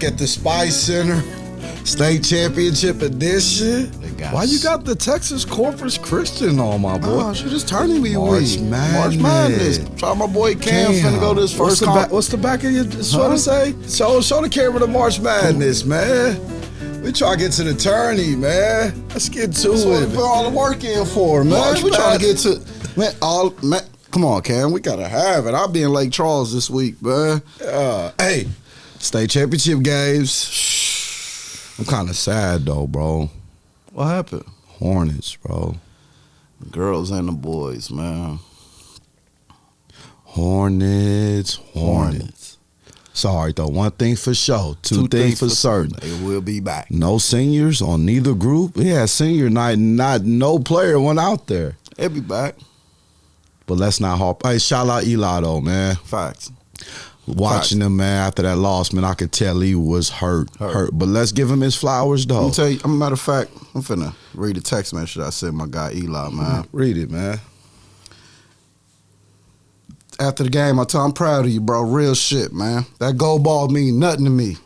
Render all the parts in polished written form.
At the Spice Center, State Championship Edition. Why you got the Texas Corpus Christian on, my boy? Oh, shit, it's turning me March week. Madness. March Madness. Try my boy Cam finna go to his first What's the back of your sweater say? Show the camera the March Madness, man. We try to get to the tourney, man. Let's get to That's what it. we put all the work in for, man. March We trying to get Madness. to man. Come on, Cam. We gotta have it. I'll be in Lake Charles this week, man. Hey. State championship games. I'm kind of sad though, bro. What happened? Hornets, bro. The girls and the boys, man. Hornets. Sorry though. One thing for sure. Two things for certain. They will be back. No seniors on neither group. Yeah, senior night. No player went out there. They'll be back. But let's not harp. Hey, shout out Eli though, man. Facts. Watching him, man, after that loss, man, I could tell he was hurt. But let's give him his flowers, though. Let me tell you, a matter of fact, I'm finna read the text message I sent my guy Eli, man. Read it, man. After the game, I told him, I'm proud of you, bro. Real shit, man. That gold ball mean nothing to me.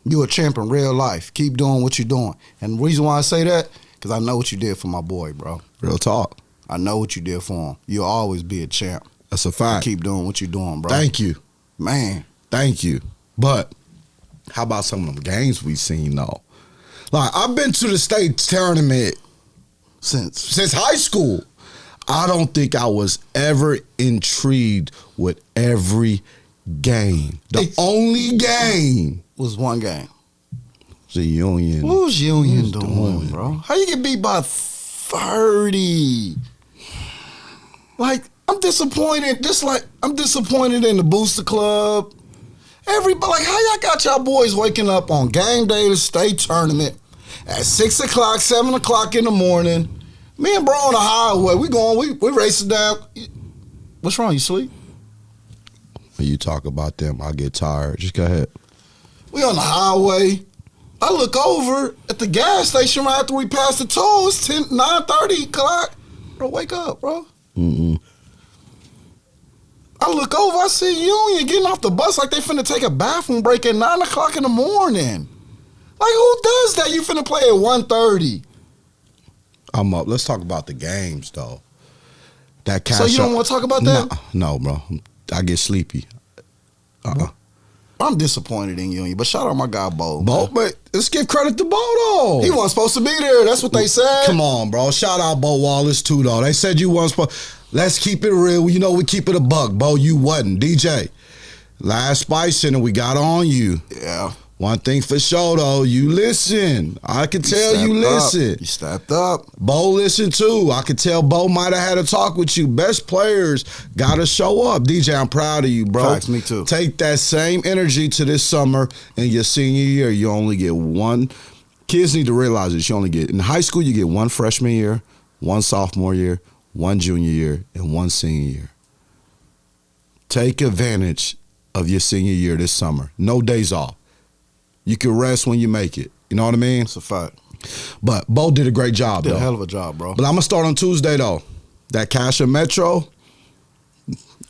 You a champ in real life. Keep doing what you're doing. And the reason why I say that, because I know what you did for my boy, bro. Real talk. I know what you did for him. You'll always be a champ. That's a fact. Keep doing what you're doing, bro. Thank you. Man. Thank you. But how about some of them games we seen, though? Like, I've been to the state tournament since high school. I don't think I was ever intrigued with every game. The only game was one game. The Union. What was Union doing, bro? How you get beat by 30? Like, I'm disappointed. Just like I'm disappointed in the Booster Club. Everybody, like, how y'all got y'all boys waking up on game day, the state tournament, at 6 o'clock, 7 o'clock in the morning? Me and bro on the highway, we racing down. What's wrong? You sleep? When you talk about them, I get tired. Just go ahead. We on the highway. I look over at the gas station right after we pass the toll. It's 9:30 o'clock. Bro, wake up, bro. I look over, I see Union getting off the bus like they finna take a bathroom break at 9 o'clock in the morning. Like, who does that? You finna play at 1:30. I'm up. Let's talk about the games, though. That cash So you don't want to talk about that? No, bro. I get sleepy. I'm disappointed in Union, but shout out my guy, Bo. But let's give credit to Bo, though. He wasn't supposed to be there. That's what they said. Come on, bro. Shout out Bo Wallace, too, though. They said you weren't supposed. Let's keep it real. You know, we keep it a buck. Bo, you wasn't. DJ, last Spice Center, we got on you. Yeah. One thing for sure, though, you listen. I can tell you listen. You stepped up. Bo listened, too. I could tell Bo might have had a talk with you. Best players got to show up. DJ, I'm proud of you, bro. Facts, me too. Take that same energy to this summer in your senior year. You only get one. Kids need to realize this. You only get, in high school, you get one freshman year, one sophomore year, one junior year, and one senior year. Take advantage of your senior year this summer. No days off. You can rest when you make it. You know what I mean? It's a fact. But Bo did a great job, Did though. a hell of a job, bro. But I'm going to start on Tuesday, though. That Cassia Metro,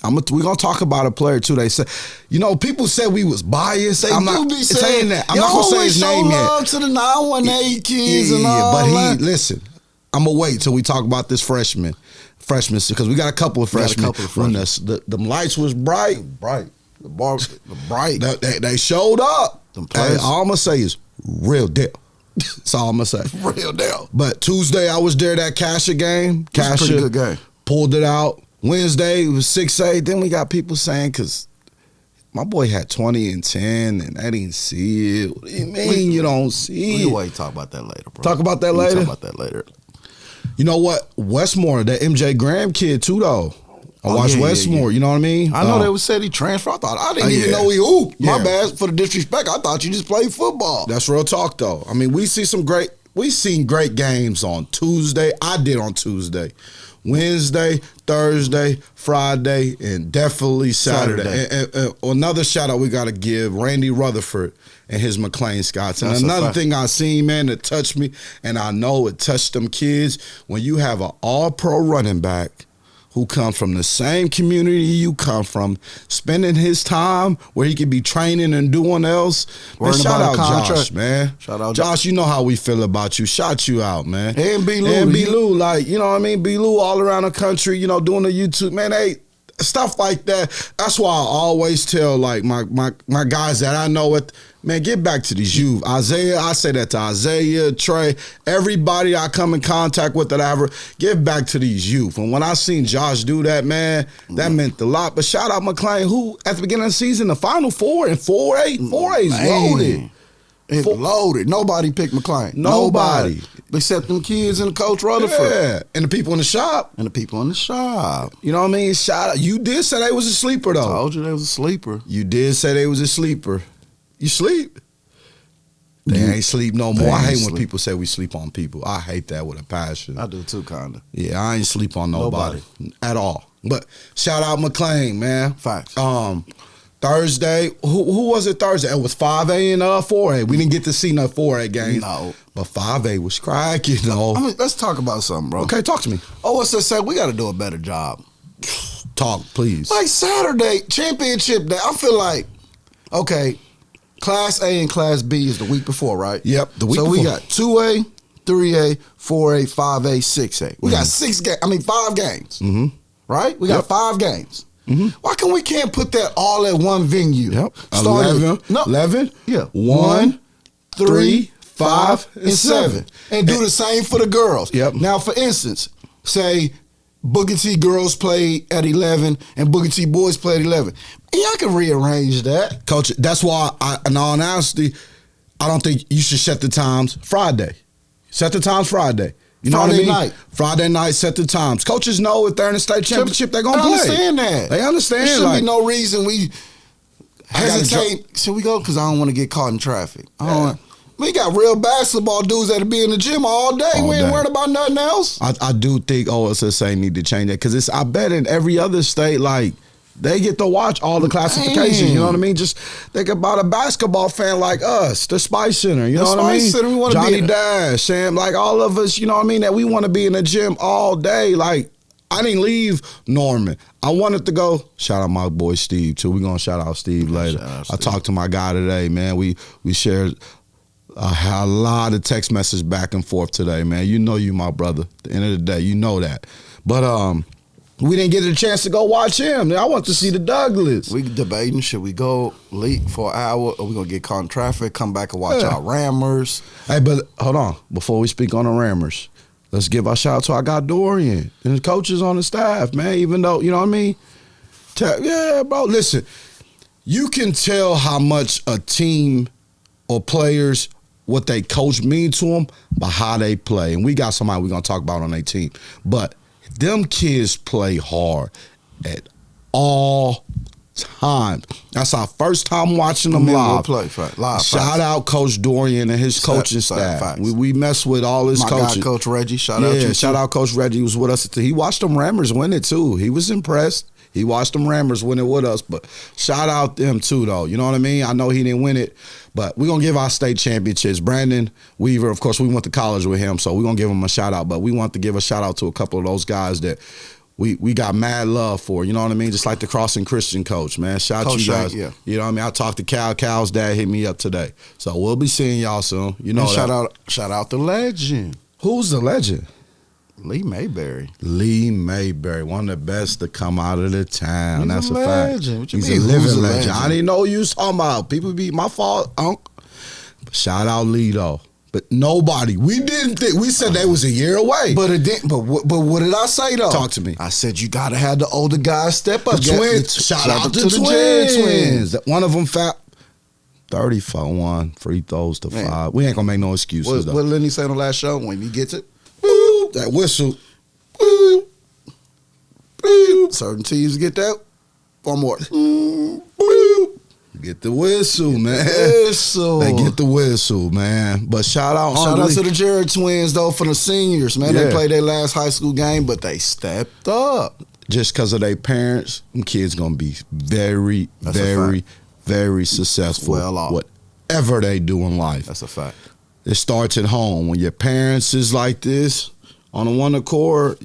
we're going to talk about a player, too. They said, you know, people said we was biased. They do be saying that. I'm not going to say his name yet. Love to the 918 kids and all but that. Listen, I'm going to wait till we talk about this freshman, because we got a couple of freshmen. When the lights was bright. The bar, bright. They showed up. Hey, all I'm going to say is real deal. That's all I'm going to say. Real deal. But Tuesday, I was there, that Cassia game. Cassia, pretty good game. Pulled it out. Wednesday, it was 6-8. Then we got people saying, because my boy had 20 and 10, and I didn't see it. What do you mean you don't see it? We'll wait, talk about that later, bro. Talk about that later? Talk about that later. You know what? Westmore, that MJ Graham kid, too, though. I watched Westmore. You know what I mean? I know they said he transferred. I didn't even know he hooped. My bad for the disrespect. I thought you just played football. That's real talk, though. I mean, we seen great games on Tuesday. I did on Tuesday, Wednesday, Thursday, Friday, and definitely Saturday. And another shout out we got to give Randy Rutherford and his McLean Scots. And another thing I seen, man, that touched me, and I know it touched them kids, when you have an all-pro running back who come from the same community you come from, spending his time where he could be training and doing else. Man, shout out Josh, man. Shout out Josh. You know how we feel about you. Shout you out, man. And B. Lou. And B. Lou, like, you know what I mean? B. Lou all around the country, you know, doing the YouTube. Man, stuff like that. That's why I always tell, like, my guys that I know it. Man, get back to these youth. Isaiah, I say that to Isaiah, Trey, everybody I come in contact with that I ever, give back to these youth. And when I seen Josh do that, man, that meant a lot. But shout out McLean, who at the beginning of the season, the Final Four and 4A, 4A's loaded. It's loaded. Nobody picked McLean. Nobody. Except them kids and Coach Rutherford. Yeah, and the people in the shop. You know what I mean? Shout out. You did say they was a sleeper, though. I told you they was a sleeper. You did say they was a sleeper. You sleep. They ain't sleep no more. I hate when people say we sleep on people. I hate that with a passion. I do too, kinda. Yeah, I ain't sleep on nobody. At all. But shout out McLean, man. Facts. Thursday, who was it Thursday? It was 5A and 4A. We didn't get to see no 4A games. No. But 5A was cracking, though. I mean, let's talk about something, bro. Okay, talk to me. OSSA, we got to do a better job. Talk, please. Like Saturday, championship day, I feel like, okay, Class A and Class B is the week before, right? Yep, the week before. So we got 2A, 3A, 4A, 5A, 6A. We got 5 games. Mm-hmm. Right? We got 5 games. Mm-hmm. Why can't put that all at one venue? Yep. 11. Yeah. 1, 3, 5, and 7. And do the same for the girls. Yep. Now, for instance, say Boogie T girls play at 11 and Boogie T boys play at 11. And y'all can rearrange that. Coach, that's why, in all honesty, I don't think you should set the times Friday. Set the times Friday. You know Friday what I mean? night. Friday night, set the times. Coaches know if they're in the state championship, they're going to play. I understand that. They understand. There shouldn't be no reason we hesitate. Should we go? Because I don't want to get caught in traffic. We got real basketball dudes that'll be in the gym all day. We ain't worried about nothing else. I do think OSSA need to change that because I bet in every other state, like, they get to watch all the classifications. You know what I mean? Just think about a basketball fan like us, the Spice Center. You know what I mean? Center, we want to Johnny Dash, Sam, like all of us. You know what I mean? That we want to be in the gym all day. Like I didn't leave Norman. I wanted to go. Shout out my boy Steve too. We gonna shout out Steve later. I talked to my guy today, man. We shared a lot of text messages back and forth today, man. You know you my brother. At the end of the day, you know that. But we didn't get a chance to go watch him. I want to see the Douglas. We debating, should we go late for an hour or we going to get caught in traffic, come back and watch our Rammers? Hey, but hold on. Before we speak on the Rammers, let's give our shout out to our guy Dorian and the coaches on the staff, man, even though, you know what I mean? Yeah, bro, listen. You can tell how much a team or players, what they coach mean to them by how they play. And we got somebody we're going to talk about on their team. But them kids play hard at all times. That's our first time watching them live. Shout out Coach Dorian and his coaching staff. We mess with all his coaches. My guy, Coach Reggie. Shout out to you. Shout out Coach Reggie. He was with us. He watched them Rammers win it too. He was impressed. He watched them Rammers win it with us. But shout out them too, though. You know what I mean? I know he didn't win it, but we're going to give our state championships. Brandon Weaver, of course, we went to college with him, so we're going to give him a shout out. But we want to give a shout out to a couple of those guys that we got mad love for. You know what I mean? Just like the Crossing Christian coach, man. Shout out to you guys. Yeah. You know what I mean? I talked to Cal. Cal's dad hit me up today. So we'll be seeing y'all soon. You know that. Shout out the legend. Who's the legend? Lee Mayberry. Lee Mayberry, one of the best to come out of the town. He's That's a legend. Fact. He's a living legend. I didn't know you was talking about. People be my fault, Unc. But shout out Lee though. But nobody. We didn't think. We said they was a year away. But it didn't. But what did I say though? Talk to me. I said you gotta have the older guys step up. The twins. Shout out to the twins. One of them 30 for 1, free throws to 5. We ain't gonna make no excuses though. What did Lenny say on the last show when he gets it? That whistle. Certain teams get that. One more. Get the whistle, man. Whistle. They get the whistle, man. But shout out to the Jared twins, though, for the seniors, man. Yeah. They played their last high school game, but they stepped up. Just because of their parents, them kids going to be very, very successful. Well off. Whatever they do in life. That's a fact. It starts at home. When your parents is like this, on the one accord,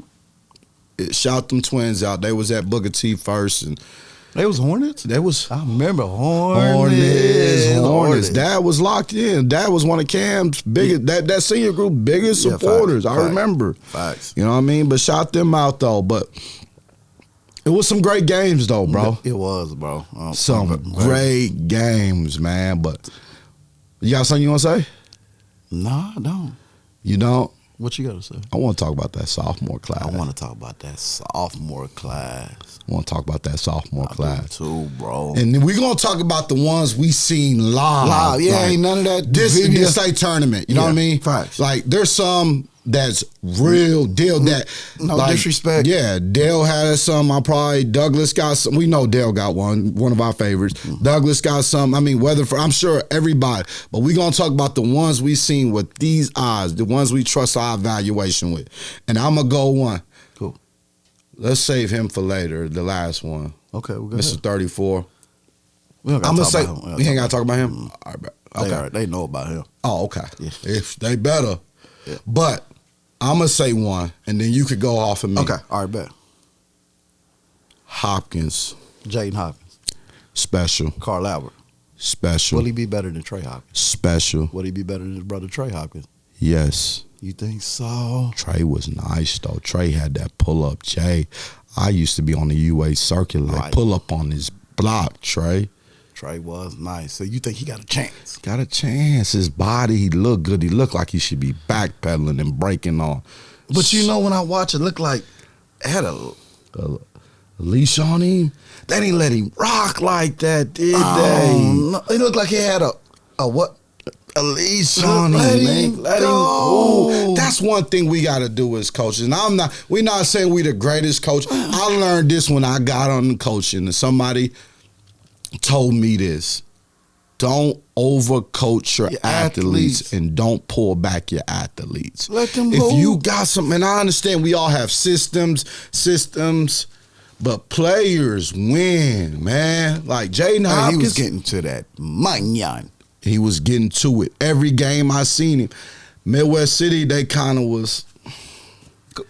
shout them twins out. They was at Booker T first, and They was Hornets? they was I remember Hornets. Dad was locked in. Dad was one of Cam's biggest, that senior group biggest supporters. I remember. Facts. You know what I mean? But shout them out, though. But it was some great games, though, bro. It was, bro. Some great games, man. But you got something you want to say? Nah, I don't. You don't? What you got to say? I want to talk about that sophomore class. I want to talk about that sophomore class. I want to talk about that sophomore class. Too, bro. And we're going to talk about the ones we seen live. Yeah, like, ain't none of that. This like tournament. You know what I mean? Facts. Like, there's some that's real deal that. No like, disrespect. Yeah, Dale had some. Douglas got some. We know Dale got one of our favorites. Douglas got some. I mean, I'm sure everybody. But we're going to talk about the ones we seen with these eyes, the ones we trust our evaluation with. And I'm going to go one. Cool. Let's save him for later, the last one. Okay, we'll go Mr. 34. We don't I'm got gonna to talk say about him. we ain't gotta talk about him. All right, bro. Okay. They know about him. Oh, okay. Yeah. If they better, Yeah. but I'm gonna say one, and then you could go off of me. Okay, all right, bet. Hopkins, Jaden Hopkins. special, Carl Albert. special, Will he be better than Trey Hopkins? special. Will he be better than his brother Trey Hopkins? Yes, You think so? Trey was nice though. Trey had that pull up. Jay, I used to be on the UA circuit, like Right. pull up on his block. Trey Trey was nice. So you think he got a chance? got a chance. His body, he looked good. He looked like he should be backpedaling and breaking on. But you know, when I watch it, look like it had a leash on him. They didn't let him rock like that, did they? no, it looked like he had a what? A leash on him, man. Let him go. That's one thing we got to do as coaches. And we're not saying we the greatest coach. I learned this when I got on the coaching, and somebody told me this. Don't overcoach your athletes and don't pull back your athletes. Let them If go. you got something, and I understand we all have systems, but players win, man. Like Jaden Hopkins, he was getting to that manyan. he was getting to it. Every game I seen him. Midwest City, they kind of was.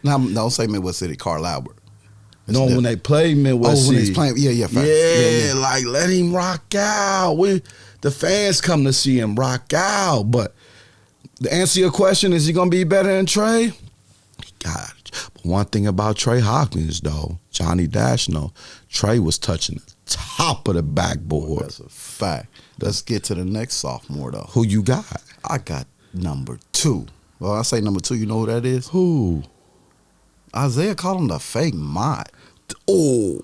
Now, don't say Midwest City, Carl Albert. It's No, when they played Midwest when City. he's playing, yeah, fact. Yeah, like let him rock out. The fans come to see him rock out. But to answer your question, is he gonna be better than Trey? He got it. But one thing about Trey Hopkins, though, Johnny Dash know, Trey was touching the top of the backboard. That's a fact. Let's get to the next sophomore, though. Who you got? I got number 2. Well, I say number 2. You know who that is? Who? Isaiah called him the fake mod. Oh,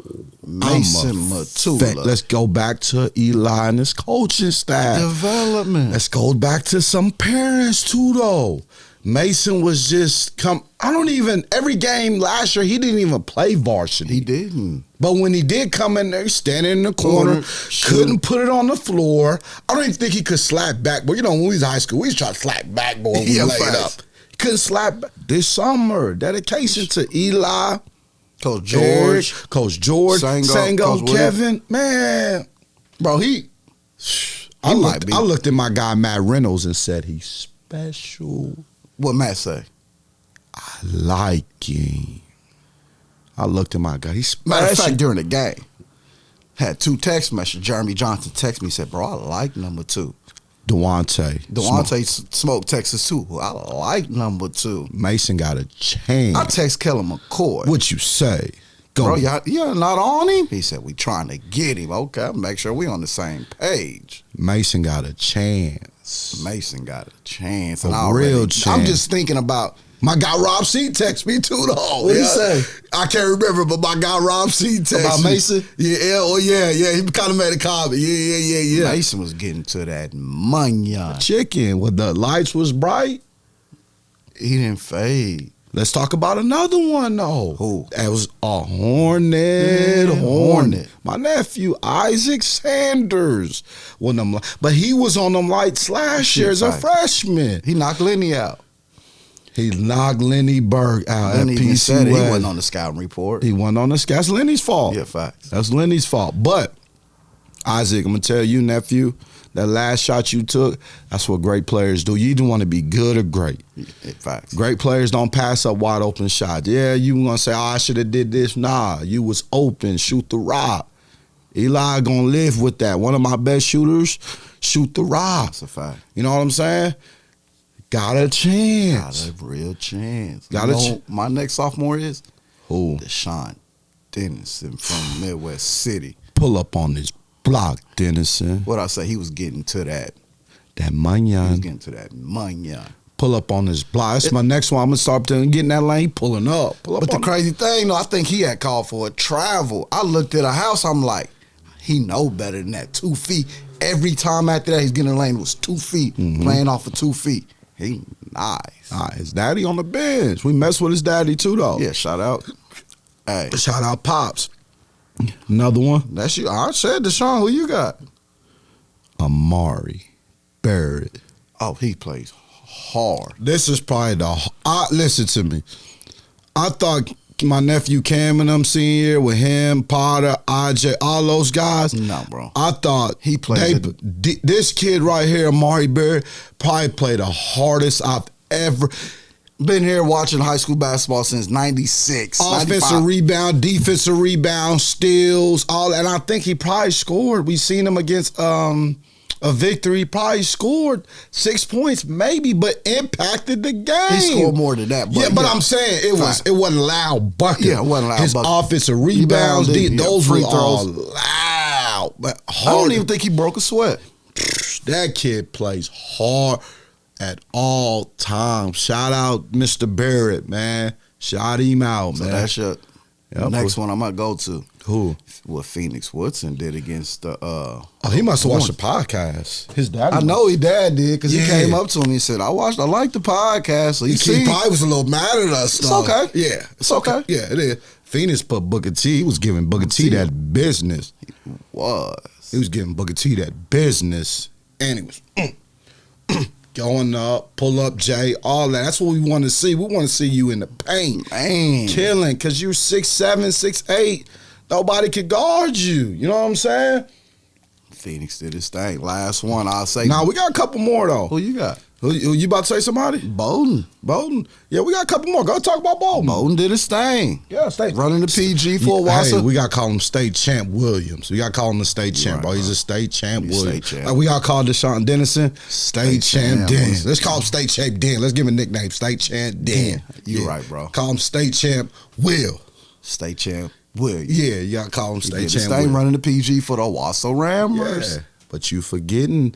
Mason Matula. Let's go back to Eli and his coaching staff. Development. Let's go back to some parents too, though. Mason was just every game last year, he didn't even play varsity. He didn't. But when he did come in there, standing in the corner, couldn't put it on the floor. I don't even think he could slap back. But you know, when we was in high school, we used to try to slap backboard when we laid up. He couldn't slap back. This summer, dedication to Eli, Coach George, Eric, Coach George, Sango, Kevin. Man, bro, I looked at my guy Matt Reynolds and said he's special. What Matt say? I like him. I looked at my guy. He's special. Matter of fact, during the game, had 2 text messages. Jeremy Johnson texted me, said, bro, I like number 2. Devontae smoked Texas too. I like number 2. Mason got a chance. I text Kellen McCoy. What you say? Go. Bro, you're not on him? He said, we trying to get him. Okay, make sure we on the same page. Mason got a chance. Mason got a chance. A real chance. I'm just thinking about. My guy Rob C texted me too, though. What'd he say? I can't remember, but my guy Rob C texted About me. Mason? Yeah. He kind of made a comment. Yeah. Mason was getting to that money. Chicken, when the lights was bright. He didn't fade. Let's talk about another one though. Who? That was a Hornet. My nephew Isaac Sanders. But he was on them lights last year as a freshman. He knocked Lenny out. He knocked Lenny Berg out Lenny at even PC said he West. wasn't on the scouting report. He wasn't on the scout. That's Lenny's fault. Yeah, facts. That's Lenny's fault. But Isaac, I'm gonna tell you, nephew, that last shot you took, that's what great players do. You either want to be good or great. Yeah, facts. Great players don't pass up wide open shots. Yeah, you gonna say, oh, I should have did this. Nah, you was open. Shoot the rock. Eli gonna live with that. One of my best shooters, shoot the rock. That's a fact. You know what I'm saying? Got a chance. Got a real chance. My next sophomore is Who? Deshaun Dennison from Midwest City. Pull up on this block, Dennison. What I say, he was getting to that. That He was manyan. getting to that money. Pull up on this block. That's my next one. I'm gonna start getting that lane. He pulling up. Pull up But the on crazy thing, though, I think he had called for a travel. I looked at a house. I'm like, he know better than that. 2 feet. Every time after that, he's getting in the lane. It was 2 feet. Playing off of 2 feet. He nice. His daddy on the bench. We mess with his daddy too, though. Yeah, shout out. Hey, Shout out Pops. Another one. that's you. I said Deshaun. Who you got? Amari Barrett. Oh, he plays hard. This is probably listen to me. I thought my nephew Cam and them senior with him, Potter, IJ, all those guys. No, bro. I thought He played this kid right here, Amari Barrett, probably played the hardest I've ever. Been here watching high school basketball since 96. Offensive 95. rebound, defensive rebound, steals, all that. And I think he probably scored. We seen him against a victory. He probably scored 6 points, maybe, but impacted the game. He scored more than that. But But I'm saying it wasn't loud bucket. Yeah, it wasn't loud His bucket. offensive rebounds, those free were all throws. loud. But I hard. don't even think he broke a sweat. That kid plays hard at all times. Shout out Mr. Barrett, man. Shout him out, So man. that's your Yep. next one I'm going to go to. Who? What Phoenix Woodson did against the Oh, he must have watched the podcast. His dad. I know his dad did because Yeah. he came up to me and said, I like the podcast. So He see, probably was a little mad at us. It's though. okay. Yeah, It's okay. Yeah, it is. Phoenix put Booker T. He was giving Booker T that business. was. He was giving Booker T that business, and he was going up, pull up, Jay, all that. That's what we want to see. We want to see you in the paint, Man. killing, because you're 6'7", 6'8". Nobody could guard you. You know what I'm saying? Phoenix did his thing. Last one, I'll say. Now we got a couple more though. Who you got? Who you about to say somebody? Bowden. Bowden. Yeah, we got a couple more. Go talk about Bowden. Bowden did his thing. Yeah, state Running the PG for a while. Hey, so- we got to call him State Champ Williams. We got to call him the State Champ, right, bro. He's bro. a State Champ He's Williams. State champ. Like, we got to call Deshaun Dennison State Champ Champ Den. Williams. Let's call him State Champ Den. Let's give him a nickname, State Champ Den. You right, bro. Call him State Champ Will. State champ Williams. Yeah, you got to call him He State did his Champ thing Will. running the PG for the Wasso Ramblers. Yeah. But you forgetting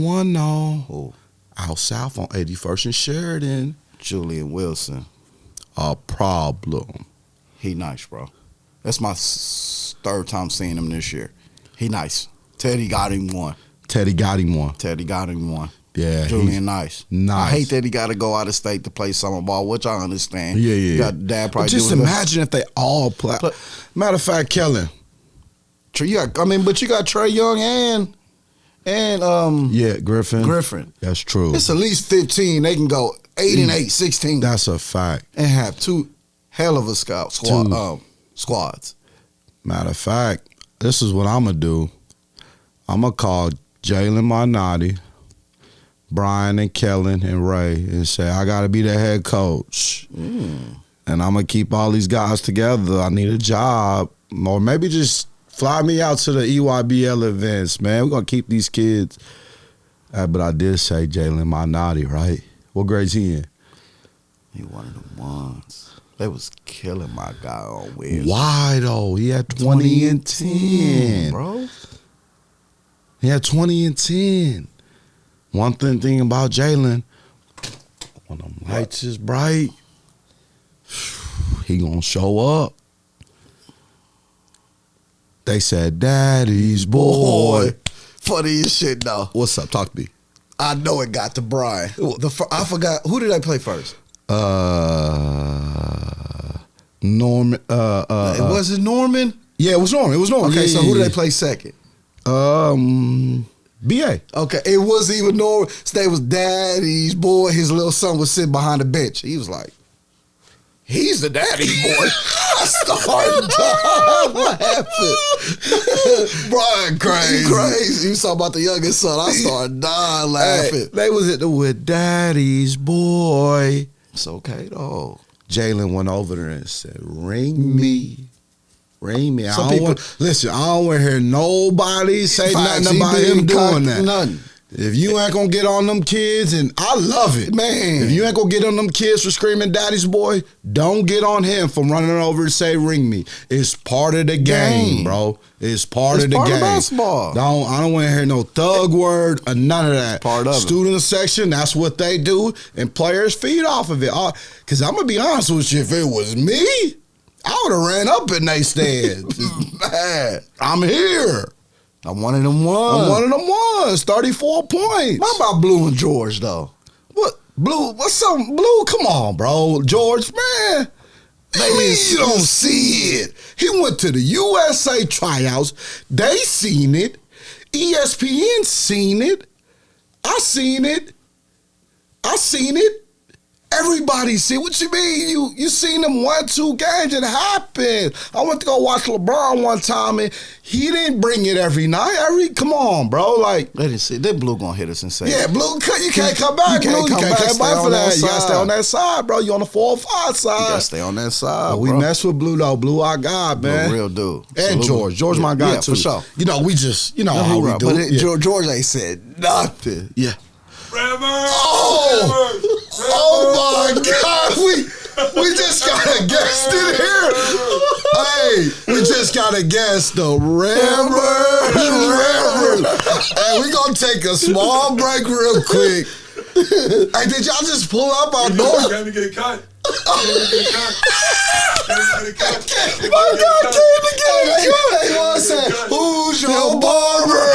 one though. Who? Out south on 81st and Sheridan. Julian Wilson. A problem. He nice, bro. That's my third time seeing him this year. He nice. Teddy got him one. Teddy got him one. Yeah, Julian nice. nice. I hate that he got to go out of state to play summer ball, which I understand. Yeah. Got dad probably But just doing imagine if they all play. Matter of fact, Kellen. but you got Trey Young and Yeah, Griffin. Griffin. That's true. It's at least 15. They can go 8 and 8, 16, That's a fact. and have two hell of a squads. Matter of fact, this is what I'm going to do. I'm going to call Jalen Montonati, Brian and Kellen and Ray and say, I got to be the head coach. And I'm going to keep all these guys together. I need a job. Or maybe just fly me out to the EYBL events, man. We're going to keep these kids. But I did say Jalen Montonati, right? What grade's he in? He one of the ones. They was killing my guy on Wednesday. Why, though? He had 20 and 10. Bro. He had 20 and 10. One thing about Jalen, when them lights is bright, he gonna show up. They said, Daddy's boy. Funny as shit, though. What's up? Talk to me. I know it got to Brian. I forgot. Who did I play first? Norman. Was it Norman? Yeah, it was Norman. It was Norman. Okay, Yeah, so yeah, who did yeah. they play second? BA. Okay, it wasn't even Norman. They was Daddy's boy. His little son was sitting behind the bench. He was like, he's the daddy's boy. I started laughing. Brian, crazy. Crazy. You talking about the youngest son. I started dying laughing. Hey, they was at the with Daddy's boy. It's okay, though. Jalen went over there and said, ring me. Ring me. Some I don't want to hear nobody say nothing about him doing that. Nothing. If you ain't gonna get on them kids, and I love it, Man. If you ain't gonna get on them kids for screaming "Daddy's boy," don't get on him from running over and say "Ring me." It's part of the game, bro. It's part of the game. Basketball. I don't want to hear no thug word or none of that. Part of it. Student section, that's what they do, and players feed off of it. Because I'm gonna be honest with you, if it was me, I would have ran up in they stands. Man, I'm here. I'm one of them ones. I'm one of them ones. 34 points. What about Blue and George, though? What? Blue? What's up? Blue? Come on, bro. George, man. Maybe you don't see it. He went to the USA tryouts. They seen it. ESPN seen it. I seen it. Everybody see. What you mean? You seen them 1-2 games. It happened. I went to go watch LeBron one time, and he didn't bring it every night. Come on, bro. Like, They didn't see. Then Blue gonna hit us and say, yeah, Blue, you can't come back. You can't Blue, come you can't back. come Stay back for on that. that You gotta side. stay on that side, bro. You on the 4 or 5 side. you gotta stay on that side. We bro. mess with Blue though. Blue, our guy, man. Real dude. And Salute. George my guy yeah, too. for sure. You know, we just, how we do. But Yeah. George ain't said nothing. Yeah. Oh my God! We just got a guest in here. Hey, we just got a guest, the Reverend. Hey, we gonna take a small break real quick. Hey, did y'all just pull up our door? Can we get a cut? My God, came to get a cut. Hey, what's that? Who's your barber?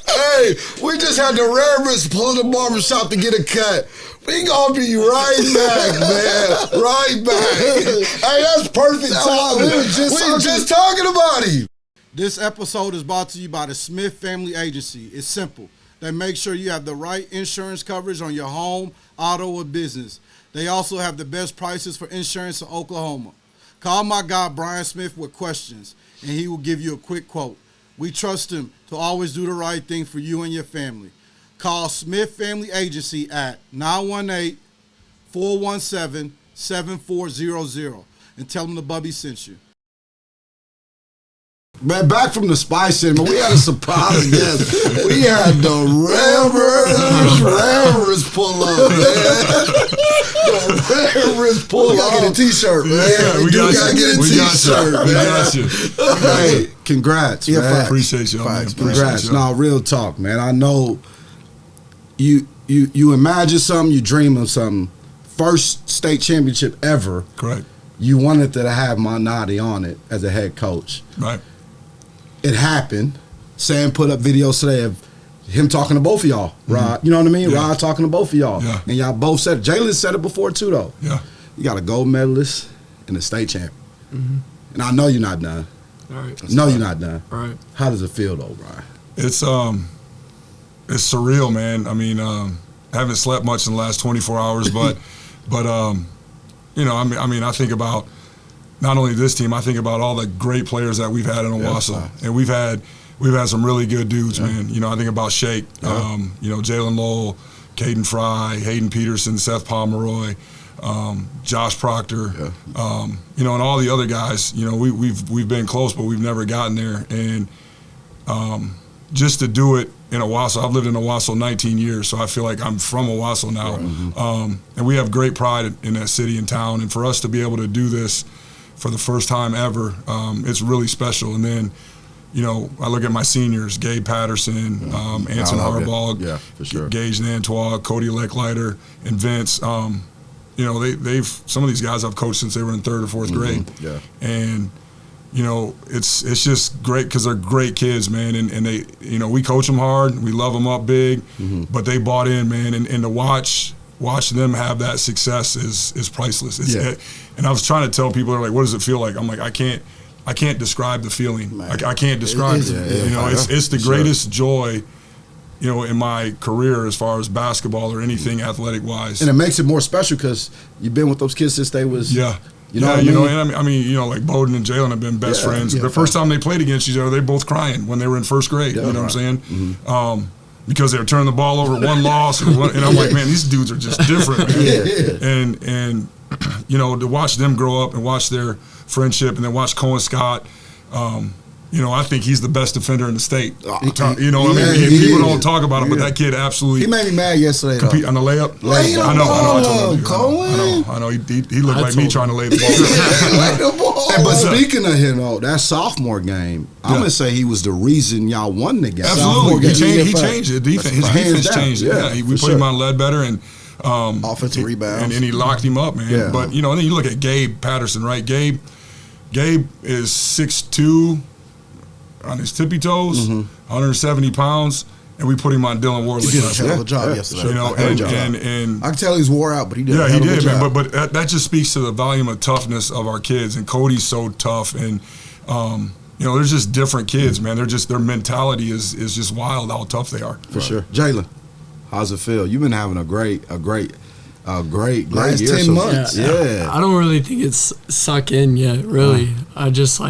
Hey, we just had the Reverends pull the barbershop to get a cut. We gonna be right back, man. Right back. Hey, that's perfect timing. We were just talking about him. This episode is brought to you by the Smith Family Agency. It's simple. They make sure you have the right insurance coverage on your home, auto, or business. They also have the best prices for insurance in Oklahoma. Call my guy Brian Smith with questions, and he will give you a quick quote. We trust him to always do the right thing for you and your family. Call Smith Family Agency at 918-417-7400 and tell them the Bubby sent you. Man, back from the Spice Center, we had a surprise guest. We had the Reverends pull up, man. The Reverends pull up. We gotta get a t-shirt, man. Yeah, we gotta get a t-shirt, man. We got you. Hey, congrats, Yeah, man. facts. Appreciate y'all, man. Congrats. Appreciate y'all. No, real talk, man. I know you imagine something, you dream of something. First state championship ever. Correct. You wanted to have Montonati on it as a head coach. Right. It happened. Sam put up videos today of him talking to both of y'all. Rod, you know what I mean? Yeah. Rod talking to both of y'all. Yeah. And y'all both said it. Jalen said it before too, though. Yeah. You got a gold medalist and a state champ. And I know you're not done. All right. You're not done. All right. How does it feel though, Brian? It's surreal, man. I mean, I haven't slept much in the last 24 hours, but I mean, I think about not only this team, I think about all the great players that we've had in Owasso, and we've had some really good dudes, man. You know, I think about Shake, Jalen Lowell, Caden Fry, Hayden Peterson, Seth Pomeroy, Josh Proctor, and all the other guys. You know, we've been close, but we've never gotten there, and just to do it in Owasso. I've lived in Owasso 19 years, so I feel like I'm from Owasso now. Right. And we have great pride in that city and town, and for us to be able to do this for the first time ever, it's really special. And then, I look at my seniors, Gabe Patterson, Anson Harbaugh, for sure. Gage Nantois, Cody Lecklider, and Vince. They've some of these guys I've coached since they were in 3rd or 4th grade. Yeah. And it's just great because they're great kids, man, and they, we coach them hard, we love them up big, but they bought in, man, and to watch watching them have that success is priceless. Yeah. And I was trying to tell people, they're like, what does it feel like? I'm like, I can't describe the feeling. I can't describe it. You know, it's the greatest joy, you know, in my career as far as basketball or anything athletic wise. And it makes it more special because you've been with those kids since they was You know, and I mean, you know, like Bowden and Jalen have been best friends. The first time they played against each other, they both crying when they were in first grade. You know what I'm saying? Mm-hmm. Because they were turning the ball over one loss, and I'm like, man, these dudes are just different, man. And you know, to watch them grow up and watch their friendship, and then watch Cohen Scott. You know, I think he's the best defender in the state. You know, I mean, people don't talk about him, but that kid absolutely. He made me mad yesterday. Compete on the layup. I know. He looked like me trying to lay the ball. But speaking of him, though, that sophomore game, I'm gonna say he was the reason y'all won the game. Absolutely, he changed it. His defense changed it. We put him on Ledbetter and offensive rebounds, and he locked him up, man. Yeah. But you know, and then you look at Gabe Patterson, right? Gabe is 6'2". On his tippy toes, 170 pounds, and we put him on Dylan Worley. He did a hell of a job yesterday. You know, and I can tell he's wore out, but he did. Yeah, he did, man. But that just speaks to the volume of toughness of our kids. And Cody's so tough, and you know, they're just different kids, man. Their mentality is just wild how tough they are. For sure. Jalen, how's it feel? You've been having a great last year. 10 months. Yeah. I don't really think it's sunk in yet. Really, I just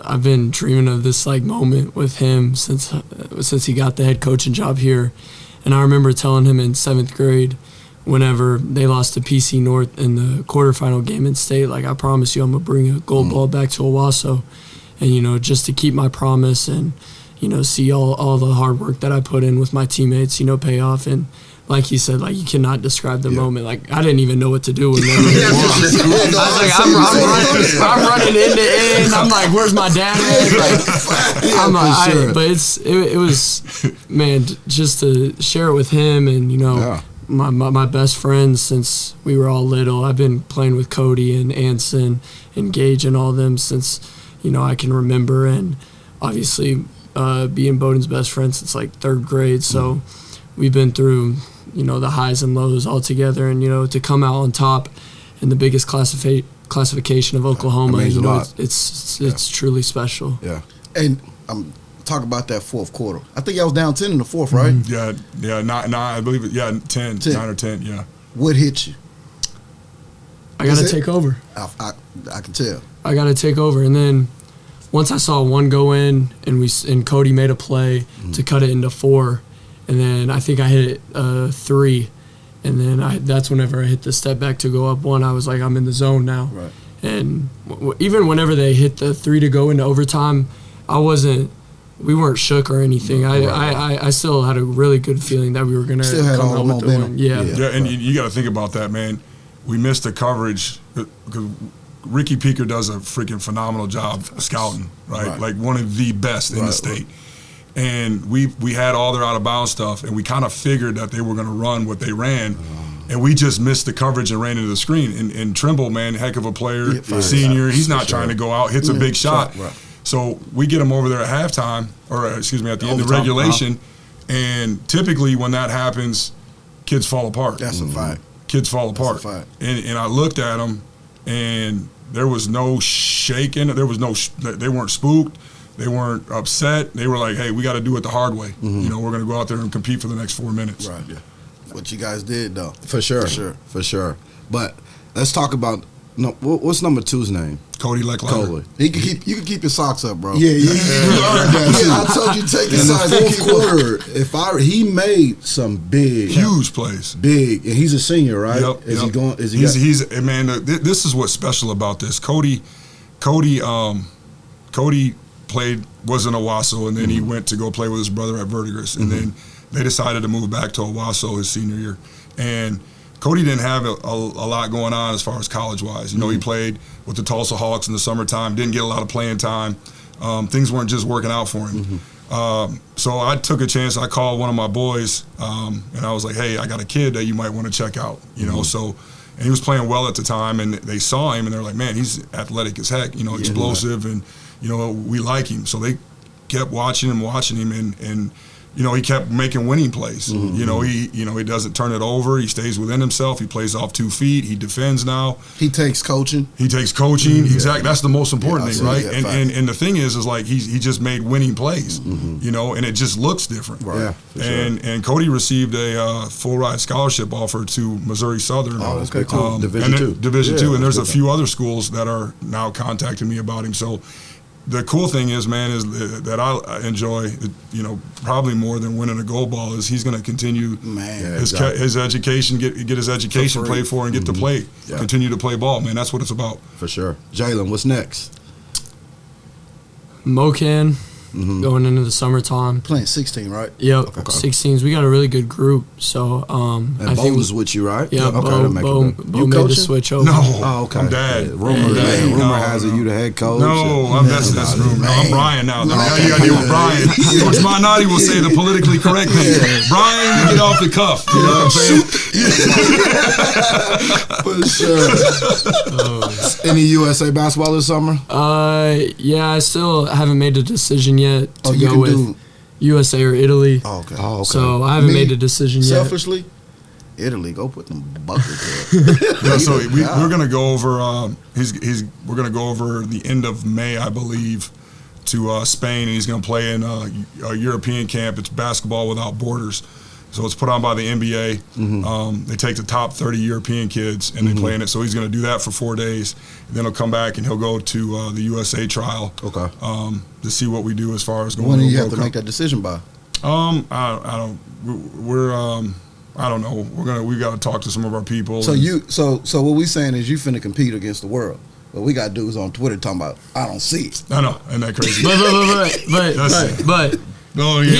I've been dreaming of this moment with him since he got the head coaching job here, and I remember telling him in 7th grade, whenever they lost to PC North in the quarterfinal game in state, I promise you I'm gonna bring a gold ball back to Owasso, and you know, just to keep my promise and you know, see all the hard work that I put in with my teammates, you know, pay off. And like he said, you cannot describe the moment. I didn't even know what to do when they won. I was I'm running end to end. I'm like, where's my dad at? But it was, man, just to share it with him and, you know, my best friends since we were all little. I've been playing with Cody and Anson and Gage and all of them since, you know, I can remember. And obviously being Bowden's best friend since 3rd grade. So we've been through, you know, the highs and lows all together, and you know, to come out on top in the biggest classification of Oklahoma, you know, it's truly special. Yeah. And talk about that fourth quarter. I think I was down 10 in the fourth, right? Yeah, nine, I believe it. Yeah, 10, 9 or 10. Yeah. What hit you? I got to take over. I can tell. I got to take over, and then once I saw one go in, and Cody made a play to cut it into 4. And then I think I hit it 3, and then that's whenever I hit the step back to go up 1. I was like, I'm in the zone now. Right. And even whenever they hit the 3 to go into overtime, we weren't shook or anything. I still had a really good feeling that we were gonna come out with the win. Yeah, and you got to think about that, man. We missed the coverage because Ricky Peeker does a freaking phenomenal job scouting, right? Like one of the best in the state. And we had all their out-of-bounds stuff, and we kind of figured that they were going to run what they ran, and we just missed the coverage and ran into the screen. And Trimble, man, heck of a player, senior. He's not trying to go out, hits a big shot. So we get him over there at halftime, or excuse me, at the end of regulation, and typically when that happens, kids fall apart. That's a fact. Kids fall apart. That's a fact. And I looked at them, and there was no shaking. There was no. They weren't spooked. They weren't upset. They were like, hey, we got to do it the hard way. You know, we're going to go out there and compete for the next 4 minutes. Right. Yeah. What you guys did, though. For sure. But let's talk about what's number 2's name? Cody Leclerc. You can keep your socks up, bro. Yeah. I told you take your socks in the fourth quarter. He made some huge plays. Big, and he's a senior, right? Yep. Is he going? He's man. This is what's special about this. Cody was in Owasso, and then he went to go play with his brother at Verdigris, and then they decided to move back to Owasso his senior year. And Cody didn't have a lot going on as far as college-wise. You know, he played with the Tulsa Hawks in the summertime, didn't get a lot of playing time. Things weren't just working out for him. So I took a chance. I called one of my boys, and I was like, hey, I got a kid that you might want to check out, you know. So, and he was playing well at the time, and they saw him, and they're like, man, he's athletic as heck, you know, explosive, and you know, we like him. So they kept watching him, and he kept making winning plays. He doesn't turn it over. He stays within himself. He plays off 2 feet. He defends now. He takes coaching. Exactly. That's the most important thing, right? Yeah, and the thing is like he just made winning plays. And it just looks different. Right. Yeah, And Cody received a full ride scholarship offer to Missouri Southern. Oh, okay, cool. Division two, and there's a good. few other schools that are now contacting me about him. So the cool thing is, man, is that I enjoy, probably more than winning a gold ball, is he's going to continue his education, get his education paid for, and get to play, continue to play ball, man. That's what it's about. For sure. Jalen, what's next? Mocan, going into the summertime. Playing 16, right? Yep, 16s. We got a really good group, so And I Bo think was with you, right? Yeah, okay, Bo made the coaching? switch over. No, Oh, okay. I'm dad. Rumor has it you the head coach. No, that's rumor. No, I'm Brian now. Now you got to deal with Brian. Coach Montonati will say the politically correct thing. Brian, you get off the cuff. You know what I'm saying? For sure. Any USA basketball this summer? Yeah, I still haven't made a decision yet to you go can with do- USA or Italy. Oh, okay. So I haven't made a decision yet. Selfishly, Italy, go put them buckets there. Yeah, so we're gonna go over. We're gonna go over the end of May, I believe, to Spain, and he's gonna play in a European camp. It's basketball without borders. So it's put on by the NBA. They take the top 30 European kids and they play in it. So he's going to do that for 4 days. And then he'll come back and he'll go to the USA trial. Okay. To see what we do as far as going. When do you to have to make that decision by? I don't. I don't know. We got to talk to some of our people. So so what we saying is you finna compete against the world. What we got dudes on Twitter talking about, I don't see it. I know, isn't that crazy? But Oh, he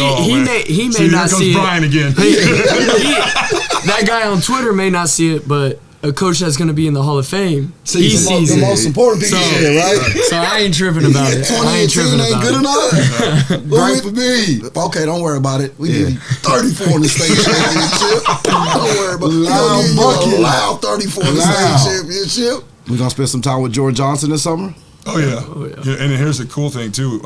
may not see it. Brian again. That guy on Twitter may not see it, but a coach that's going to be in the Hall of Fame, he sees the it. most important thing is right? So I ain't tripping about it. I ain't 2018 tripping ain't about good it. enough. Great for me. Okay, don't worry about it. We give you 34 in the state championship. Don't worry about it. Loud 34 in the state championship. We gonna spend some time with George Johnson this summer. Oh yeah. And here's the cool thing too.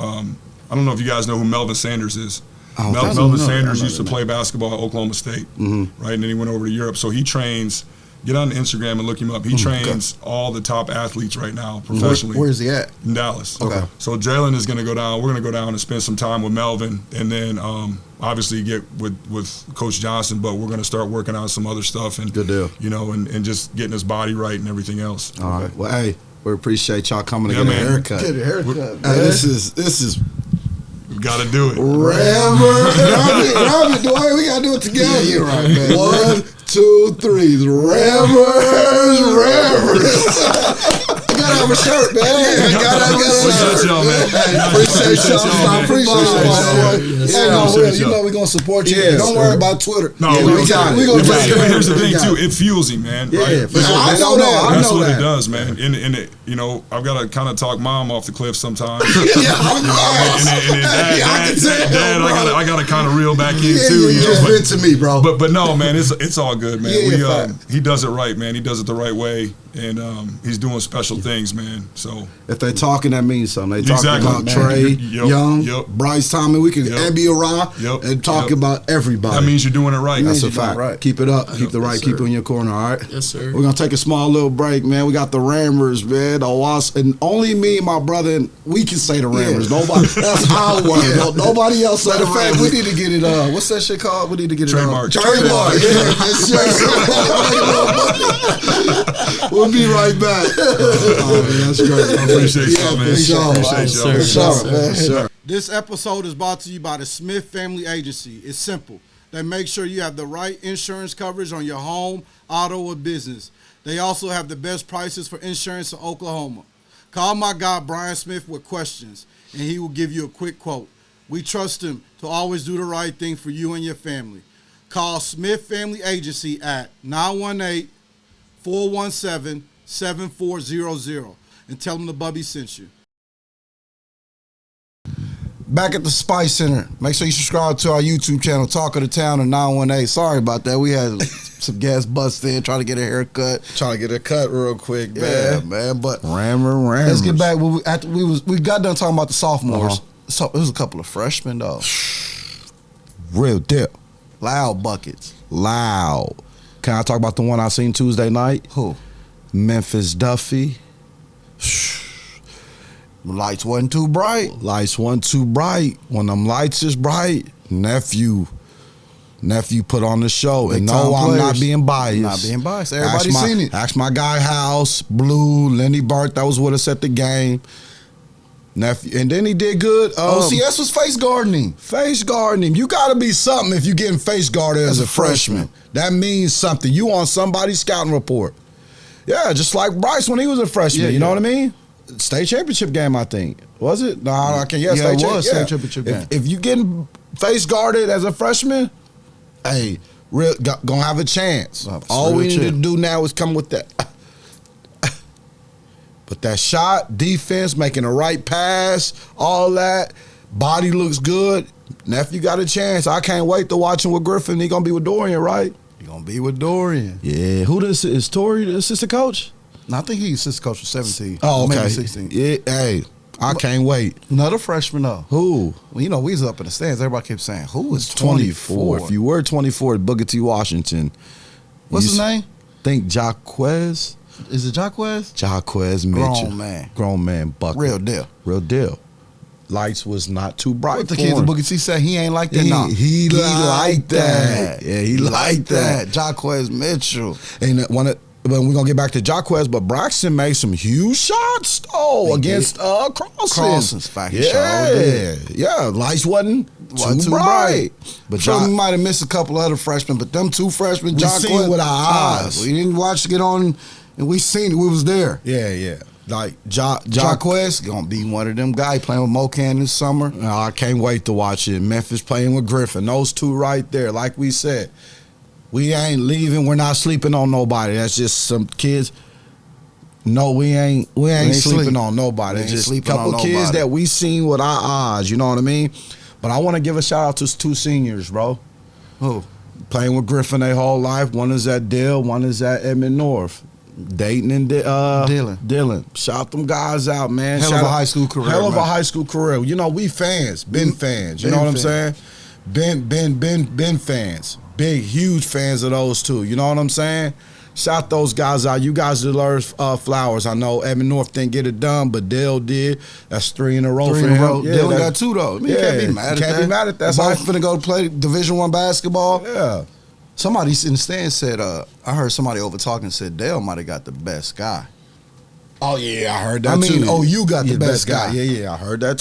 I don't know if you guys know who Melvin Sanders is. Melvin Sanders used to play basketball at Oklahoma State, right? And then he went over to Europe. So he trains. Get on Instagram and look him up. He trains all the top athletes right now professionally. Where's he at? In Dallas. Okay. So Jalen is going to go down. We're going to go down and spend some time with Melvin, and then obviously get with Coach Johnson. But we're going to start working on some other stuff and Good deal. And just getting his body right and everything else. All right. Well, hey, we appreciate y'all coming to get a haircut. Get a haircut. Hey, this is. Got to do it. Robert, Dwayne, we gotta do it together. Yeah, you're right, man. 1, 2, 3. Rivers. You gotta have a shirt, man. You gotta have a shirt. Appreciate y'all, man. Appreciate y'all. Appreciate y'all. You know we're gonna support you. Yes, Don't worry about Twitter. No, we got it. But here's the thing too. It fuels him, man. Yeah, right? for sure. I know that. That's what it does, man. And it, I've got to kind of talk mom off the cliff sometimes. Dad, I got to kind of reel back in too. You just vent to me, bro. But no, man, it's all good, man. He does it right, man. He does it the right way, and he's doing special things, man. So if they talking, that means something. They talking about man. Trey Young, Bryce Tommy. We can be around and talk about everybody. That means you're doing it right. That's a fact. Right. Keep it up. Keep the right. Keep it in your corner. All right. Yes, sir. We're gonna take a small little break, man. We got the Rammers, man. The Wasp, and only me and my brother, and we can say the Rammers. Nobody. That's our word. Nobody else say the fact, Rammers. we need to get it. What's that shit called? We need to get it. Trademark. Trademark. We'll be right back. Oh, man, that's great. I appreciate y'all, man. Appreciate y'all. Sure. This episode is brought to you by the Smith Family Agency. It's simple. They make sure you have the right insurance coverage on your home, auto, or business. They also have the best prices for insurance in Oklahoma. Call my guy Brian Smith with questions, and he will give you a quick quote. We trust him to always do the right thing for you and your family. Call Smith Family Agency at 918-417-7400 and tell them the Bubby sent you. Back at the Spice Center. Make sure you subscribe to our YouTube channel, Talk of the Town and 918. Sorry about that. We had some gas bust in, trying to get a haircut. Trying to get a cut real quick, man. Yeah, man. But Rammers. let's get back. We got done talking about the sophomores. So it was a couple of freshmen, though. Real deal. Loud buckets. Loud. Can I talk about the one I seen Tuesday night? Who? Memphis Duffy. Lights wasn't too bright. Lights wasn't too bright. When them lights is bright, nephew put on the show. Big And time no, I'm not players. being biased. Not being biased. Everybody seen it. Ask my guy House, Blue, Lenny Bart, that was with us at the game. Nephew, and then he did good. OCS was face guarding. Face guarding him. You got to be something if you're getting face guarded as a freshman. That means something. You on somebody's scouting report. Yeah, just like Bryce when he was a freshman. Yeah, you know yeah. what I mean? State championship game, I think. Was it? No, I can't. Yeah, Yeah, it state was yeah. state championship game. If you getting face guarded as a freshman, hey, gonna have a chance. All we need to do now is come with that. But that shot, defense, making the right pass, all that, body looks good. Nephew got a chance. I can't wait to watch him with Griffin. He gonna be with Dorian, right? He gonna be with Dorian. Yeah. Who this is? Torrey, the assistant coach? No, I think he's assistant coach for 17. Oh, okay. Maybe 16. Yeah. Hey, I can't wait. Another freshman though. Who? Well, you know, we was up in the stands. Everybody kept saying, "Who is 24. 24?" If you were 24 at Booker T. Washington, What's his name? Think Jaquez. Is it Jaquez? Jaquez Mitchell. Grown man. Grown man bucket. Real deal. Real deal. Lights was not too bright. What the for kids him. at Booker T said he ain't like that. He, Nah. he liked that. Yeah, he liked that. Jaquez Mitchell. And but we're gonna get back to Jaquez, but Braxton made some huge shots against Crossins. Crossins, fact. He Yeah, sure did. yeah. Lights wasn't Wasn't too bright. But we might have missed a couple other freshmen, but them two freshmen, We Jaquez, seen with our eyes. We didn't watch get on, and we seen it. We was there. Yeah. Like Jaquez gonna be one of them guys playing with Mocan this summer. I can't wait to watch it. Memphis playing with Griffin. Those two right there. Like we said, we ain't leaving. We're not sleeping on nobody. That's just some kids. No, we ain't sleeping on nobody. Just a couple kids that we seen with our eyes. You know what I mean? But I want to give a shout out to two seniors, bro. Who? Playing with Griffin their whole life. One is at Dale. One is at Edmond North. Dayton and Dylan. Shout them guys out, man. Hell of a high school career. Hell of a high school career. You know, we fans. Been fans. You know what I'm saying? Been fans. Big, huge fans of those two. You know what I'm saying? Shout those guys out. You guys deserve flowers. I know Edmond North didn't get it done, but Dale did. That's 3 in a row for him. Yeah, Dylan got 2 though. I mean, you can't be mad at that. Can't be mad at that. Both finna go play Division I basketball. Yeah. Somebody in the stand said, I heard somebody over talking and said Dale might have got the best guy. Oh, yeah, I heard that too. You got the best guy. Yeah, I heard that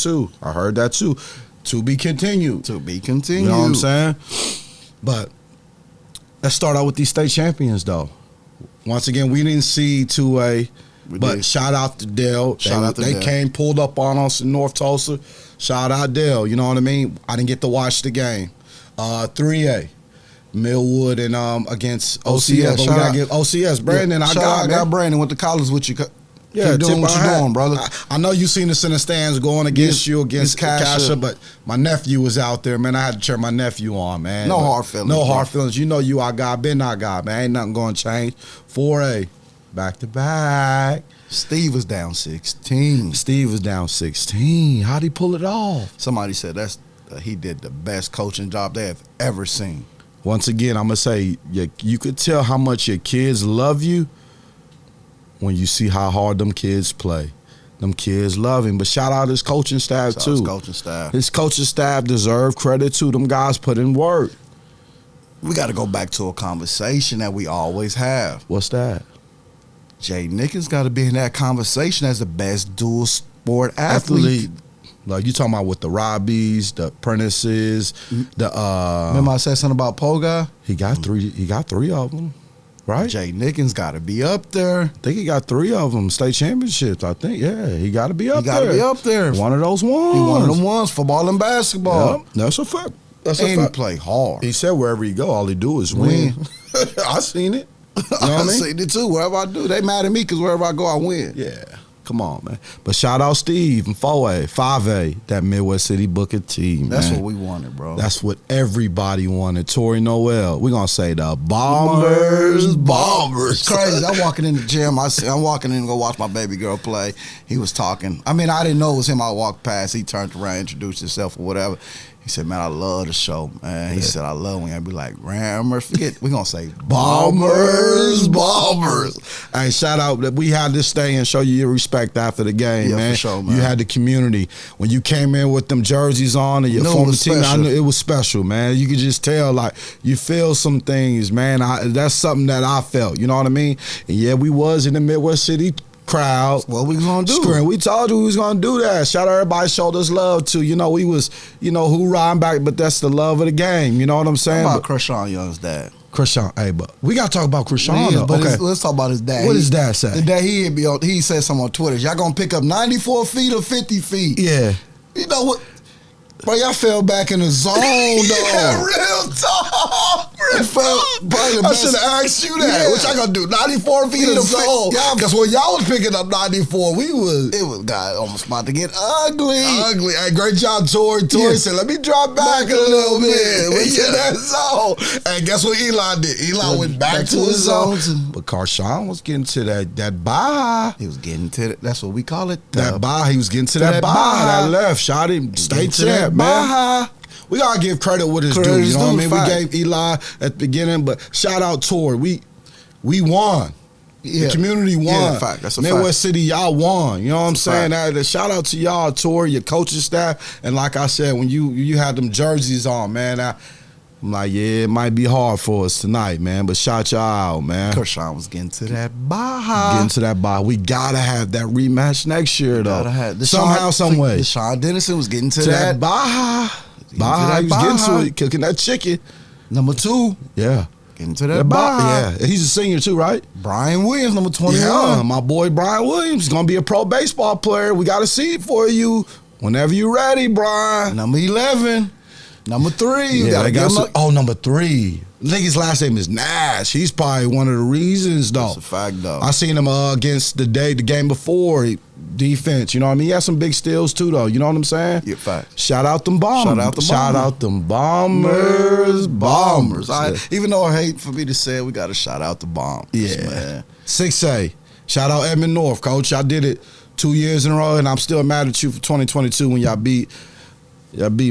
too. To be continued. To be continued. You know what I'm saying? But let's start out with these state champions, though. Once again, we didn't see 2A, but shout out to Dale. They came, pulled up on us in North Tulsa. Shout out Dale, you know what I mean? I didn't get to watch the game. 3A. Millwood and against OCS. But we gotta give OCS Brandon. I got Brandon. Went to college with you. Yeah, keep doing what you're doing, brother. I know you seen us in the stands going against you against Kasha, but my nephew was out there, man. I had to cheer my nephew on, man. No hard feelings. No hard feelings. You know you our guy, been our guy, man. Ain't nothing going to change. 4A, back to back. Steve was down 16. How'd he pull it off? Somebody said he did the best coaching job they have ever seen. Once again, I'm going to say, you could tell how much your kids love you when you see how hard them kids play. Them kids love him. But shout out his coaching staff, too. His coaching staff deserve credit, too. Them guys put in work. We got to go back to a conversation that we always have. What's that? Jay Nickens got to be in that conversation as the best dual sport athlete. Like you talking about with the Robbies, the Apprentices, remember I said something about Poga? He got 3. He got 3 of them, right? Jay Nickens got to be up there. I think he got 3 of them state championships. I think, yeah, he got to be up there. He got to be up there. One of those ones. He one of them ones. Football and basketball. Yep, that's a fact. And he play hard. He said wherever he go, all he do is win. I seen it. You know what I mean? seen it too. Wherever I do, they mad at me because wherever I go, I win. Yeah. Come on, man. But shout out Steve and 4A, 5A, that Midwest City Booker team. That's man. what we wanted, bro. That's what everybody wanted. Tori Noel. We're going to say the Bombers. It's crazy. I'm walking in the gym. I'm walking in to go watch my baby girl play. He was talking. I mean, I didn't know it was him. I walked past. He turned around, introduced himself or whatever. He said, man, I love the show, man. He said, I love when I be like, Rammers, forget, we going to say Bombers. Hey, shout out that we had this thing and show you your respect after the game, man. For sure, man. You had the community. When you came in with them jerseys on and your former team, I knew it was special, man. You could just tell, like, you feel some things, man. That's something that I felt, you know what I mean? And yeah, we was in the Midwest City crowd. What we gonna do? Screen. We told you we was gonna do that. Shout out everybody showed us love too. You know, we was, hoorahing back, but that's the love of the game. You know what I'm saying? How about Krishan Young's dad? Krishan, hey, but we gotta talk about Krishan. But let's talk about his dad. What does dad say? The dad, he said something on Twitter. Y'all gonna pick up 94 feet or 50 feet? Yeah. You know what? Bro, y'all fell back in the zone, though. Yeah, real talk. I should have asked you that. Yeah. What y'all gonna do? 94 feet in the zone? Because when y'all was picking up 94, it was almost about to get ugly. Hey, great job, Tori. Tori said, let me drop back a little bit. We in that zone. And guess what Eli did? Eli went back to his zone. But Krishan was getting to that Baja. He was getting to it. That's what we call it. That Baja. He was getting to that Baja. That left. Shot him. State champ, man. Baja. We gotta give credit what it's due. You know what I mean? Fact. We gave Eli at the beginning, but shout out Tori. We won. Yeah. The community won. Yeah, fact. That's a Midwest fact. City, y'all won. You know what I'm saying? Fact. That shout out to y'all, Tori, your coaching staff, and like I said, when you had them jerseys on, man, I'm like, yeah, it might be hard for us tonight, man, but shout y'all out, man. Krishan was getting to that Baja. We gotta have that rematch next year, though. Somehow, some way. Deshaun Dennison was getting to that Baja. Baja, he was getting to it, cooking that chicken. Number 2. Yeah. Getting to that Baja. Yeah. He's a senior too, right? Brian Williams, number 21. Yeah, my boy Brian Williams is gonna be a pro baseball player. We got a seat for you whenever you're ready, Brian. Number 11. Number 3. You Yeah, gotta number 3. I think his last name is Nash. He's probably one of the reasons, though. That's a fact, though. I seen him against the game before. Defense, you know what I mean? He had some big steals, too, though. You know what I'm saying? Yeah, fact. Shout out them Bombers. Shout out them Bombers. Even though I hate for me to say it, we got to shout out the Bombers, man. 6A. Shout out Edmond North, coach. Y'all did it 2 years in a row, and I'm still mad at you for 2022 when y'all beat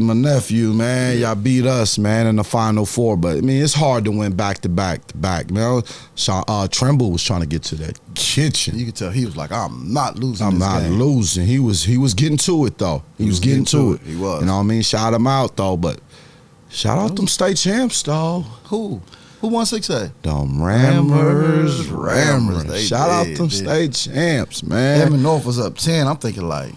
my nephew, man. Y'all beat us, man, in the Final Four. But, I mean, it's hard to win back-to-back, man. Trimble was trying to get to that kitchen. You could tell he was like, I'm not losing I'm this not game. losing. He was getting to it, though. He was getting to it. He was. You know what I mean? Shout him out, though. But shout out them state champs, though. Who won 6A? Them Rammers. Shout out them state champs, man. Edmond North was up 10. I'm thinking like,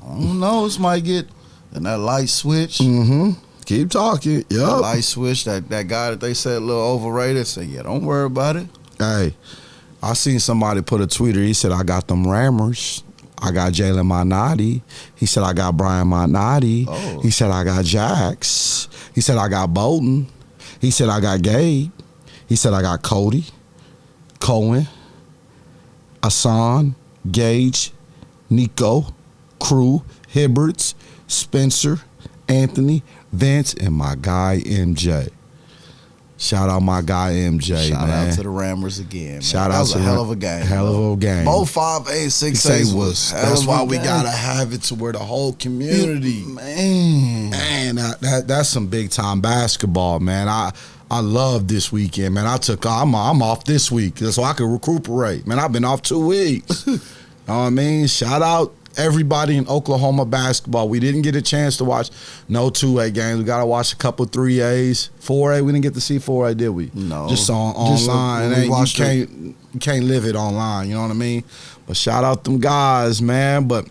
I don't know, this might get... And that light switch. Mm-hmm. Keep talking. Yep. That light switch, that guy that they said a little overrated, said, yeah, don't worry about it. Hey, I seen somebody put a tweeter. He said, I got them Rammers. I got Jalen Montonati. He said, I got Brian Montonati. Oh. He said, I got Jax. He said, I got Bolton. He said, I got Gabe. He said, I got Cody, Cohen, Asan, Gage, Nico, Crew, Hibberts, Spencer, Anthony, Vince, and my guy MJ. Shout out my guy MJ, Shout man. out to the Rammers again, man. Shout that out was to a hell of a game. Hell of a game. Both 5A, 6A was. That's why we gotta have it to where the whole community, man. That's some big time basketball, man. I love this weekend, man. I'm off this week so I can recuperate, man. I've been off 2 weeks. You know what I mean? Shout out everybody in Oklahoma basketball. We didn't get a chance to watch no 2A games. We got to watch a couple 3As. 4A, we didn't get to see 4A, did we? No. Just online. You can't live it online, you know what I mean? But shout out them guys, man. But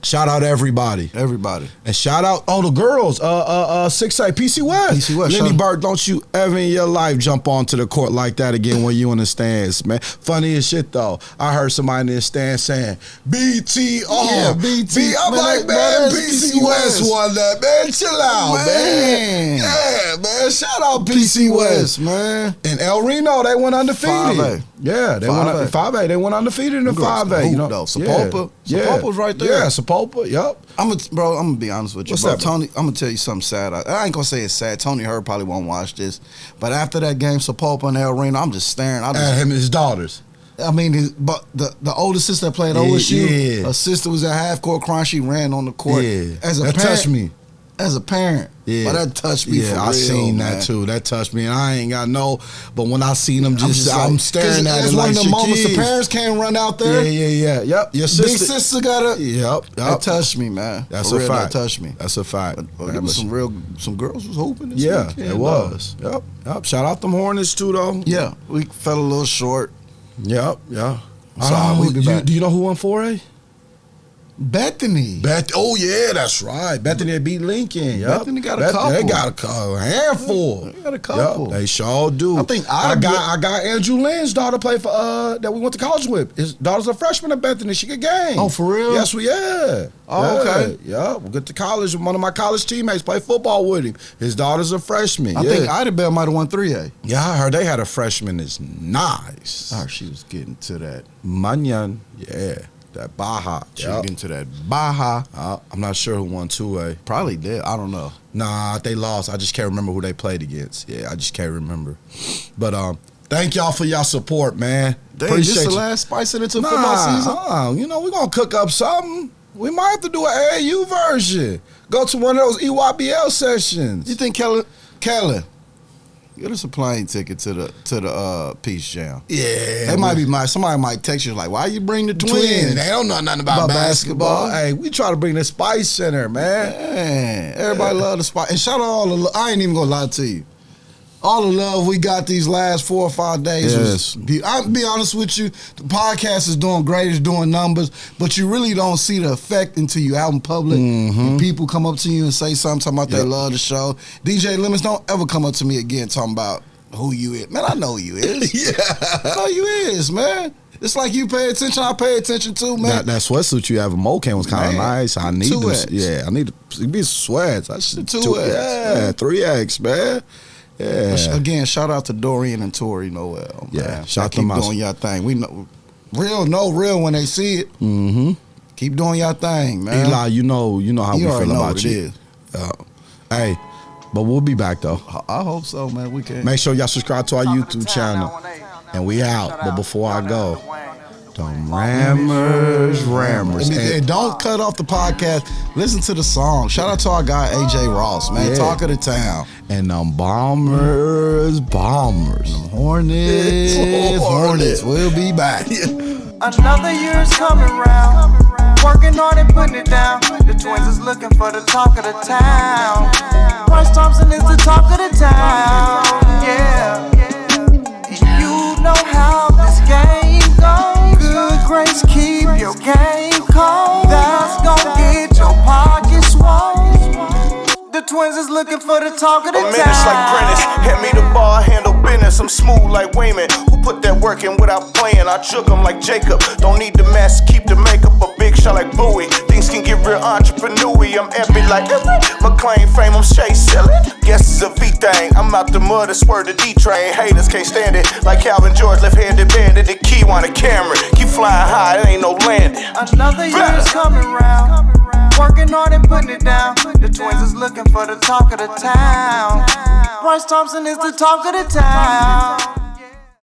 shout out everybody. And shout out the girls. 6A, PC West. Lenny Burke, don't you ever in your life jump onto the court like that again when you in the stands, man. Funny as shit, though. I heard somebody in the stands saying, BTR. Yeah, BT. I'm like, man, PC West won that, man. Chill out, man. Yeah, man. Shout out PC West, man. And El Reno, they went undefeated. 5A. Yeah, they went 5A. They went undefeated in the 5A. You know, Sapulpa. Sapulpa's right there. Yeah, Sapulpa. Yep. I'm gonna be honest with you, What's bro. up, Tony, I'm gonna tell you something sad. I ain't gonna say it's sad. Tony Hurd probably won't watch this, but after that game, Sapulpa and El Reno, I'm just staring. At him and his daughters. I mean, but the older sister that played OSU, her sister was at half court crying. She ran on the court. Yeah, As a that parent, touched me. as a parent. Yeah, but that touched me. Yeah, for I real, seen man. that too. That touched me, and I ain't got no. But when I seen them, I'm like, staring at it's it one like of the moments the Shaquille. parents can't run out there. Yeah. Yep. Your sister. Big sister got a. Yep. That touched me, man. That's for a real, fact. That touched me. That's a fact. But there was some girls was hooping. This Yeah, weekend, it was. Yep. Shout out them Hornets too, though. Yeah, we fell a little short. Yep. Sorry, we be back. Do you know who won 4A? Bethany. Oh yeah, that's right. Bethany beat Lincoln. Yep. Bethany got a couple. They got a handful. They got a couple. Yep, they sure do. I think I got Andrew Lynn's daughter play for that we went to college with. His daughter's a freshman at Bethany. She could game. Oh, for real? Yes, Oh, okay. Yeah, we get to college. One of my college teammates played football with him. His daughter's a freshman. I think Ida Bell might have won 3A. Yeah, I heard they had a freshman that's nice. I heard she was getting to that. Manyan, yeah. That Baja. She was getting to that Baja. I'm not sure who won 2A. Probably did. I don't know. Nah, they lost. I just can't remember who they played against. Yeah, I just can't remember. But thank y'all for y'all support, man. Dang, Appreciate this the you. last spice it into football season? You know, we're going to cook up something. We might have to do an AAU version. Go to one of those EYBL sessions. You think Kelly, get us a plane ticket to the Peace Jam? Yeah. They might be somebody might text you like, why you bring the twins? They don't know nothing about basketball. Hey, we try to bring the spice in there, man. Everybody love the spice. And shout out all the I ain't even gonna lie to you. All the love we got these last 4 or 5 days I'll be honest with you, the podcast is doing great, it's doing numbers, but you really don't see the effect until you out in public and people come up to you and say something talking about they love the show. DJ Lemons, don't ever come up to me again talking about who you is. Man, I know who you is. I know you is, man. It's like you pay attention, I pay attention too, man. That sweatsuit you have in Mocan was kind of nice. I need them. 2X. Yeah, I need to be sweats. I should 2X. Yeah, 3X, man. Yeah. Again, shout out to Dorian and Tori Noel. Yeah, man. shout keep them out. doing your thing. We know real when they see it. Mm-hmm. Keep doing your thing, man. Eli, you know how we feel about you. Is. Hey, but we'll be back though. I hope so, man. We can. Make sure y'all subscribe to our YouTube channel. And we out. But before I go, them Rammers. And don't cut off the podcast. Listen to the song. Shout out to our guy AJ Ross, man. Yeah. Talk of the town. And them Bombers. Hornets. We'll be back. Another year's coming round. Working hard and putting it down. The twins is looking for the talk of the town. Bryce Thompson is the talk of the town. Yeah. You know how this game goes. Good grace, keep your game cold. That's gon' get your pockets swole. The twins is looking for the talk of the town. Minutes like Prentice, hand me the ball, handle business. I'm smooth like Wayman, who put that work in without playing. I shook him like Jacob, don't need the mask, keep the makeup. A big shot like Bowie, things can get real entrepreneur-y. I'm epic like McLean frame, I'm Shay selling. Guess it's a V thing, I'm out the mud, I swear the D-train. Haters can't stand it, like Calvin George, left-handed bandit. The key on the camera, keep flying high, it ain't no landing. Another year's coming round. Working hard and putting it down. The twins is looking for the talk of the town. Bryce Thompson is the talk of the town.